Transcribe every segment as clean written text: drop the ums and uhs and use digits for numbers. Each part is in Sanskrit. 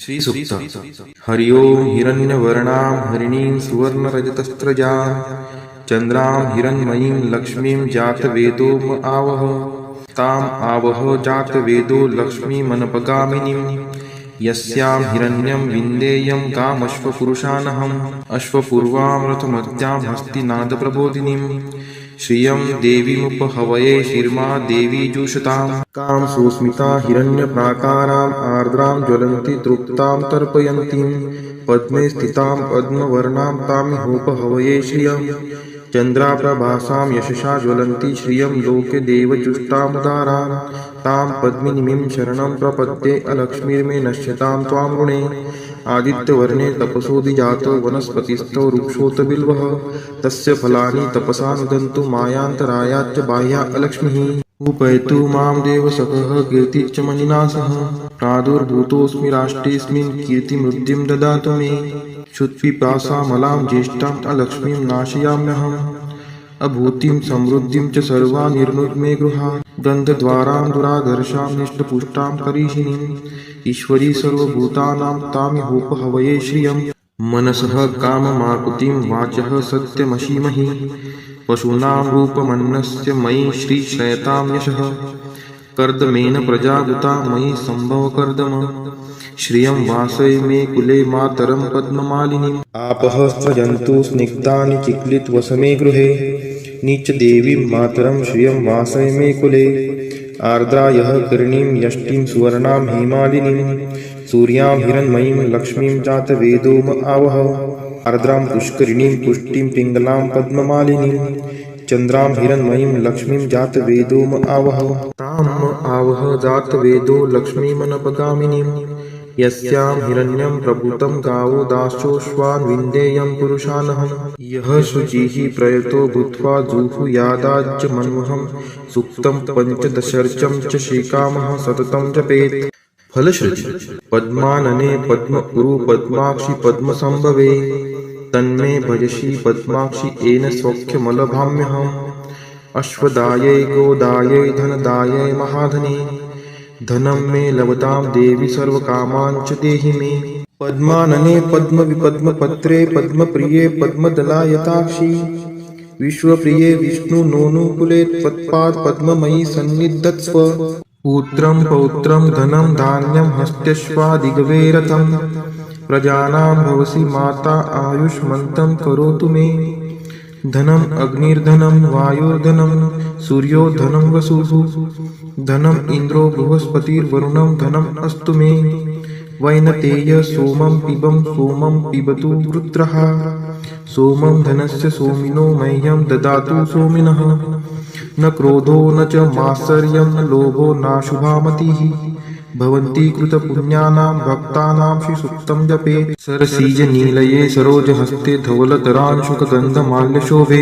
श्रीसूक्त हरि ओं हिरण्यवर्णां हरिणीं सुवर्णरजतस्रजां चन्द्रां हिरण्मयीं लक्ष्मीं जातवेदो म आवह ताम् आवह जातवेदो लक्ष्मीमनपगामिनीं यस्यां हिरण्यं विन्देयं कामश्वपुरुषानहम् अश्वपूर्वां रथमर्त्यां हस्तिनादप्रबोधिनीं श्रियं देवीमुपहवये शिर्मा देवी जुषतां कां सुस्मिता हिरण्यप्राकाराम् आर्द्रां ज्वलन्ति तृप्तां तर्पयन्तीं पद्मे स्थितां पद्मवर्णां तामिहोपहवये श्रियं चन्द्राप्रभासां यशसा ज्वलन्ति श्रियं लोके देवजुष्टामुदारां तां पद्मिनीं शरणं प्रपद्ये अलक्ष्मीर्मे नश्यतां त्वां ऋणे आदित्यवर्णे तपसोऽधिजातो वनस्पतिस्थो वृक्षोत बिल्वः तस्य फलानि तपसा नुदन्तु मायान्तरायाच्च बाह्या अलक्ष्मीः उपैतु मां देवसखः कीर्तिश्च मणिना सह प्रादुर्भूतोऽस्मि राष्ट्रेऽस्मिन् कीर्तिमृद्धिं ददातु मे क्षुत्पिपासामलां ज्येष्ठाम् अलक्ष्मीं नाशयाम्यहम् अभूतिं समृद्धिं च सर्वा निर्नुद्मे गृहात् गन्धद्वारां दुराधर्षां निष्टपुष्टां करीषिणीम् ईश्वरी सर्वभूतानां तामिहोपहवये श्रियं मनसः काममाकुतिं वाचः सत्यमशीमहि पशूनां रूपमन्नस्य मयि श्रीश्रयतां यशः कर्दमेन प्रजागुता मयि सम्भवकर्दम श्रियं वासय मे कुले मातरं पद्ममालिनीम् आपः स्रजन्तु स्निग्धानि चिक्लितवसमे गृहे नीचदेवीं मातरं श्रियं वासय मे कुले आर्द्रायः कर्णीं यष्टिं सुवर्णां हेमालिनीं सूर्यां हिरण्मयीं लक्ष्मीं जातवेदो म आवह आर्द्रां पुष्करिणीं पुष्टिं पिङ्गलां पद्ममालिनीं चन्द्रां हिरण्मयीं लक्ष्मीं जातवेदो म आवह तां म आवह जातवेदो लक्ष्मीमनपगामिनीं यस्यां हिरण्यं प्रभूतं गावो दाश्चोश्वान् विन्देयं पुरुषानहम् यः शुचिः प्रयतो भूत्वा जुहुयादाज्य मन्वहं सुक्तं पञ्चदशर्चं च श्रीकामः सततं जपेत् फलश्रुति पद्मानने पद्मपुरु पद्माक्षि पद्मसंभवे तन्मे भजसि पद्माक्षि येन सौख्यमलभाम्यहम् अश्वदायै गोदायै धनदायै महाधने धनं मे लभतां देवी सर्वकामान् च देहि मे पद्मानने पद्मविपद्मपत्रे पद्मप्रिये पद्मदलायताक्षी विश्वप्रिये विष्णुनोनुकुले त्वत्पाद पद्ममयी सन्निधत्स्व पुत्रं पौत्रं धनं धान्यं हस्त्यश्वादिगवे रथं प्रजानां भवसि माता आयुष्मन्तं करोतु मे धनम् अग्निर्धनं वायुर्धनं सूर्यो धनं वसुः धनम् इन्द्रो बृहस्पतिर्वरुणं धनम् अस्तु मे वैनतेय सोमं पिबतु वृत्रः सोमं धनस्य सोमिनो मह्यं ददातु सोमिनः न क्रोधो न च मात्सर्यं न लोभो नाशुभा मतिः भवन्ति कृतपुण्यानां भक्तानां श्रीसूक्तं जपेत् सरसीजनीलये सरोजहस्ते धवलतरांशुकगन्धमाल्यशोभे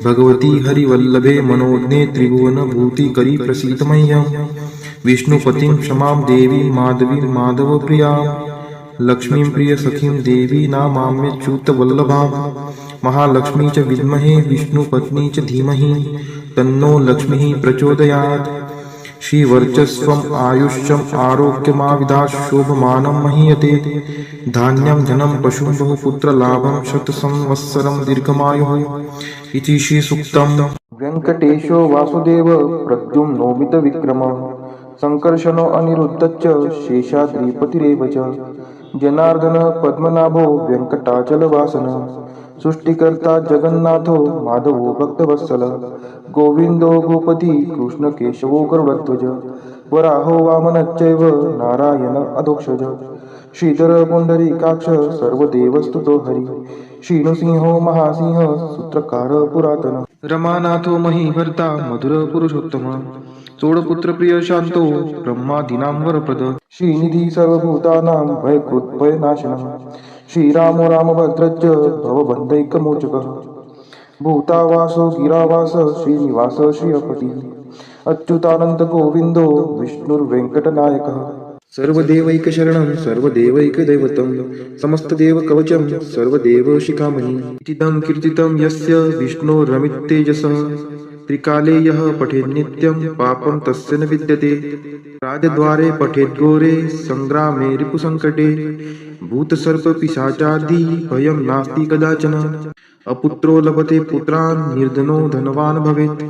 भगवती हरिवल्लभे मनोज्ञे त्रिभुवनभूतिकरी प्रसीद मह्यम् विष्णुपतिं क्षमां देवीं माधवीं माधवप्रियां लक्ष्मीं प्रियसखीं देवी नामाम्यच्युतवल्लभां महालक्ष्मी च विद्महे विष्णुपत्नी च धीमहि तन्नो लक्ष्मीः प्रचोदयात् श्रीवर्चस्वम् आयुष्यम् आरोग्यमाविदात् शोभमानं महीयते धान्यं धनं पशुं बहुपुत्रलाभं शतसंवत्सरं दीर्घमायुः इति श्रीसूक्तम् वेङ्कटेशो वासुदेव प्रद्युम्नोमितविक्रम सङ्कर्षणो अनिरुद्धश्च शेषाद्रिपतिरेव च जनार्दन पद्मनाभो वेङ्कटाचलवासन सृष्टिकर्ता जगन्नाथो माधवो भक्तवत्सल गोविन्दो गोपति कृष्णकेशवो गरुडध्वज वराहो वामनश्चैव नारायण अधोक्षज श्रीधर पुण्डरीकाक्ष सर्वदेवस्तुतो हरि श्रीनृसिंहो महासिंह सूत्रकार पुरातन रमानाथो महीभर्ता मधुर पुरुषोत्तम चोडपुत्रप्रिय शान्तो ब्रह्मादीनां वरप्रद श्रीनिधि सर्वभूतानां भयकृद्भयनाशनः श्रीरामो रामभद्रश्च भवबन्धैकमोचकः भूतावासो गिरावास श्रीनिवास श्रियपतिः अच्युतानन्द गोविन्दो विष्णुर्वेङ्कटनायकः सर्वदेवैकशरणं सर्वदेवैकदैवतं समस्तदेवकवचं सर्वदेवशिखामणि इदं कीर्तितं यस्य विष्णोरमिततेजसः त्रिकाले यः पठेत् नित्यं पापं तस्य न विद्यते। राजद्वारे पठेत् घोरे संग्रामे रिपुसङ्कटे। भूतसर्पपिशाचादि भयं नास्ति कदाचन। अपुत्रो लभते पुत्रान् निर्धनो धनवान् भवेत्।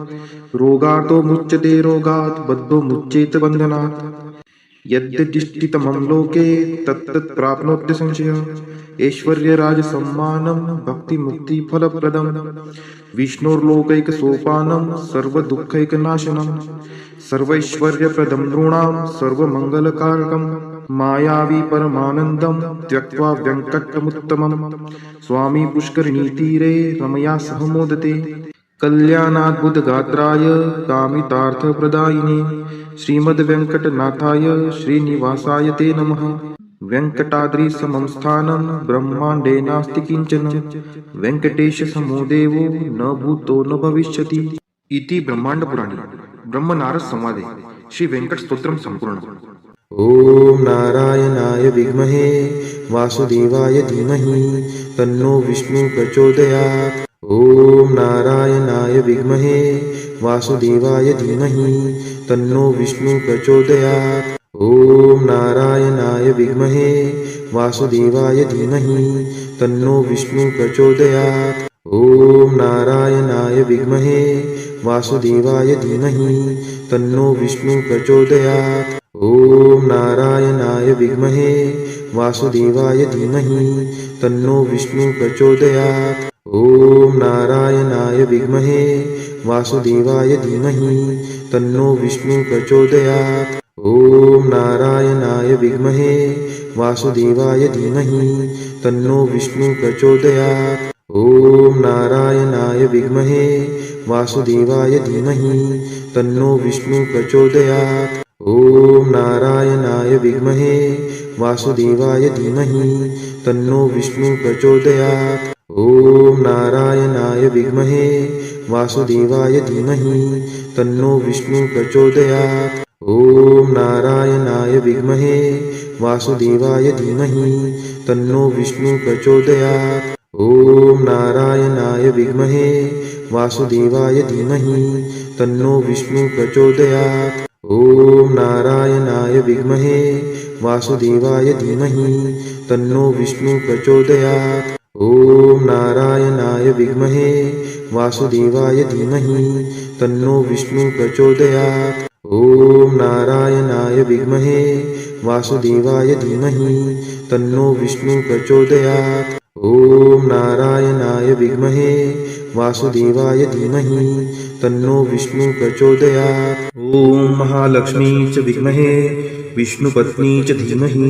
रोगार्तो मुच्यते रोगात् बद्धो मुच्येत बन्धनात्। यद्यदिष्टितमं लोके तत्तत् प्राप्नोत्य संशयः। ऐश्वर्यराजसम्मानं भक्तिमुक्तिफलप्रदं। विष्णोर्लोकैकसोपानं सर्वदुःखैकनाशनं। सर्वैश्वर्यप्रदं नृणां सर्वमङ्गलकारकं। मायावी परमानन्दं त्यक्त्वा व्यङ्कटमुत्तमं। स्वामी पुष्करिणीतीरे रमया सह मोदते। कल्याणाद्भुतगात्राय कामितार्थप्रदायिने श्रीमद्वेङ्कटनाथाय श्रीनिवासाय ते नमः। वेङ्कटाद्रिसमं स्थानं ब्रह्माण्डे नास्ति किञ्चन। वेङ्कटेशसमो देवो न भूतो न भविष्यति। इति ब्रह्माण्डपुराणे ब्रह्मनारदसंवादे श्रीवेङ्कटस्तोत्रं सम्पूर्णम्। ॐ नारायणाय विद्महे वासुदेवाय धीमहि तन्नो विष्णु प्रचोदयात्। ॐ नारायणाय विद्महे वासुदेवाय धीमहि तन्नो विष्णु प्रचोदयात्। ॐ नारायणाय विद्महे वासुदेवाय धीमहि तन्नो विष्णु प्रचोदयात्। ॐ नारायणाय विद्महे वासुदेवाय धीमहि तन्नो विष्णु प्रचोदयात्। ॐ नारायणाय विद्महे वासुदेवाय धीमहि तन्नो विष्णु प्रचोदयात्। ॐ नारायणाय विद्महे वासुदेवाय धीमहि तन्नो विष्णु प्रचोदयात्। ॐ नारायणाय विद्महे वासुदेवाय धीमहि तन्नो विष्णु प्रचोदयात्। ॐ नारायणाय विद्महे वासुदेवाय धीमहि तन्नो विष्णु प्रचोदयात्। ॐ नारायणाय विद्महे वासुदेवाय धीमहि तन्नो विष्णु प्रचोदयात्। ॐ नारायणाय विद्महे वासुदेवाय धीमहि तन्नो विष्णु प्रचोदयात्। ॐ नारायणाय विद्महे वासुदेवाय धीमहि तन्नो विष्णु प्रचोदयात्। ॐ नारायणाय विद्महे वासुदेवाय धीमहि तन्नो विष्णु प्रचोदयात्। ॐ नारायणाय विद्महे वासुदेवाय धीमहि तन्नो विष्णु प्रचोदयात्। ॐ नारायणाय विद्महे वासुदेवाय धीमहि तन्नो विष्णु प्रचोदयात्। ॐ नारायणाय विद्महे वासुदेवाय धीमहि तन्नो विष्णु प्रचोदयात्। ॐ नारायणाय विद्महे वासुदेवाय धीमहि तन्नो विष्णु प्रचोदयात्। ॐ महालक्ष्मी च विद्महे विष्णुपत्नी च धीमहि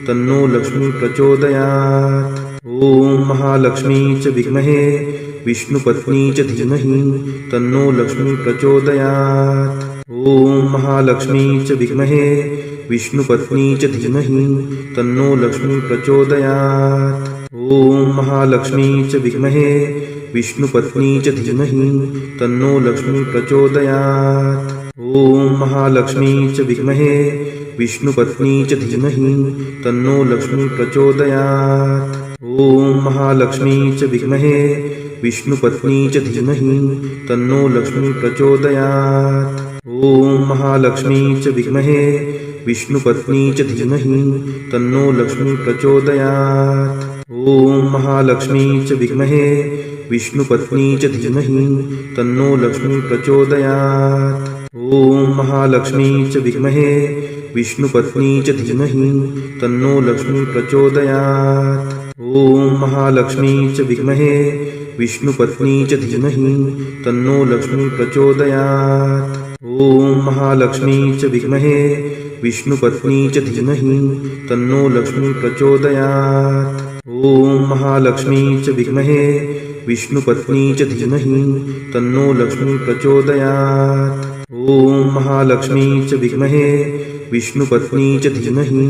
तन्नो लक्ष्मी प्रचोदयात्। ॐ महालक्ष्मी च विद्महे विष्णुपत्नी च धीमहि तन्नो लक्ष्मी प्रचोदयात्। ॐ महालक्ष्मी च विद्महे विष्णुपत्नी च धीमहि तन्नो लक्ष्मी प्रचोदयात्। ॐ महालक्ष्मी च विद्महे विष्णुपत्नी च धीमहि तन्नो लक्ष्मी प्रचोदयात्। ॐ महालक्ष्मी च विद्महे विष्णुपत्नी च धीमहि तन्नो लक्ष्मी प्रचोदयात्। ॐ महालक्ष्मी च विद्महे विष्णुपत्नी च धीमहि तन्नो लक्ष्मी प्रचोदयात्। ॐ महालक्ष्मी च विद्महे विष्णुपत्नी च धीमहि तन्नो लक्ष्मी प्रचोदयात्। ॐ महालक्ष्मी च विद्महे विष्णुपत्नी च धीमहि तन्नो लक्ष्मी प्रचोदयात्। ॐ महालक्ष्मी च विद्महे विष्णुपत्नी च धीमहि तन्नो लक्ष्मी प्रचोदयात्। ॐ महालक्ष्मी च विद्महे विष्णुपत्नी च धीमहि तन्नो लक्ष्मी प्रचोदयात्। ॐ महालक्ष्मी च विद्महे विष्णुपत्नी च धीमहि तन्नो लक्ष्मी प्रचोदयात्। ॐ महालक्ष्मी च विद्महे विष्णुपत्नी च धीमहि तन्नो लक्ष्मी प्रचोदयात्। ॐ महालक्ष्मी च विद्महे विष्णुपत्नी च धीमहि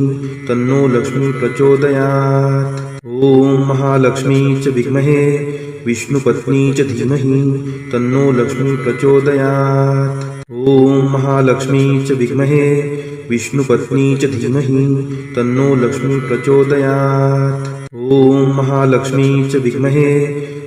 तन्नो लक्ष्मी प्रचोदयात्। ॐ महालक्ष्मी च विद्महे विष्णुपत्नी च धीमहि तन्नो लक्ष्मी प्रचोदयात्। ॐ महालक्ष्मी च विद्महे विष्णुपत्नी च धीमहि तन्नो लक्ष्मी प्रचोदयात्। ॐ महालक्ष्मी च विद्महे